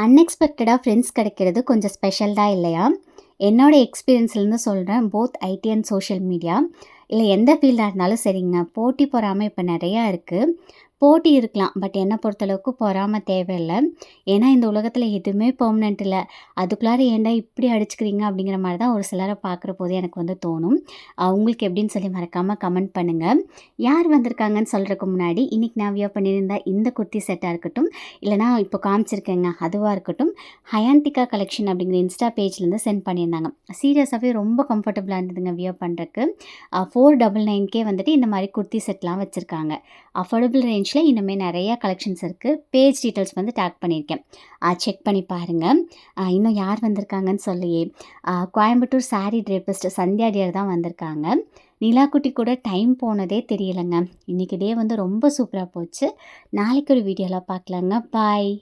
அன்எக்ஸ்பெக்டடா friends கிடைக்கிறது கொஞ்சம் special தான் இல்லையா? என்னோட எக்ஸ்பீரியன்ஸ்லேருந்து சொல்றேன். Both IT and social media. இல்ல எந்த ஃபீல்டா இருந்தாலும் சரிங்க. போட்டி பொறாமை இப்ப நெறையா இருக்கு. போட்டி இருக்கலாம். பட் என்ன பொறுத்தளவுக்கு பொறாம தேவையில்ல. ஏன்னா இந்த உலகத்தில எதுவுமே பெர்மனன்ட் இல்ல. அதுக்குள்ளார ஏன்டா இப்படி அடிச்சுக்கிறீங்க அப்படிங்கிற மாரி தான் ஒரு சிலர பார்க்குறபோது எனக்கு வந்து தோணும். உங்களுக்கு எப்படின்னு சொல்லி மறக்காம கமெண்ட் பண்ணுங்க. யார் வந்திருக்காங்கன்னு சொல்றதுக்கு முன்னாடி, இன்னைக்கு நான் வியர் பண்ணியிருந்த இந்த குர்த்தி செட்டா இருக்கட்டும், இல்லன்னா இப்போ காமிச்சிருக்கேங்க அதுவா இருக்கட்டும், ஹயான்டிகா கலெக்ஷன் அப்படிங்கிற இன்ஸ்டா பேஜ்லேருந்து சென்ட் பண்ணியிருந்தாங்க. சீரியஸாவே ரொம்ப கம்ஃபர்டபுளா இருந்ததுங்க வியர் பண்றக்கு. 499க்கே வந்துட்டு இந்த மாரி குர்த்தி செட்லாம் வச்சிருக்காங்க. அஃபோர்டபுள் ரேஞ்ச்ல இன்னுமே நெறைய கலெக்ஷன்ஸ் இருக்கு. பேஜ் டீட்டெயில்ஸ் வந்து டேக் பண்ணியிருக்கேன். செக் பண்ணி பாருங்க. இன்னும் யார் வந்திருக்காங்கன்னு சொல்லியே, கோயம்புத்தூர் சாரி ட்ரேபிஸ்ட் சந்தியா டியர் தான் வந்திருக்காங்க. நிலாக்குட்டி கூட டைம் போனதே தெரியலங்க. இன்னைக்கு டே வந்து ரொம்ப சூப்பரா போச்சு. நாளைக்கு ஒரு வீடியோல பார்க்கலாங்க. பாய்.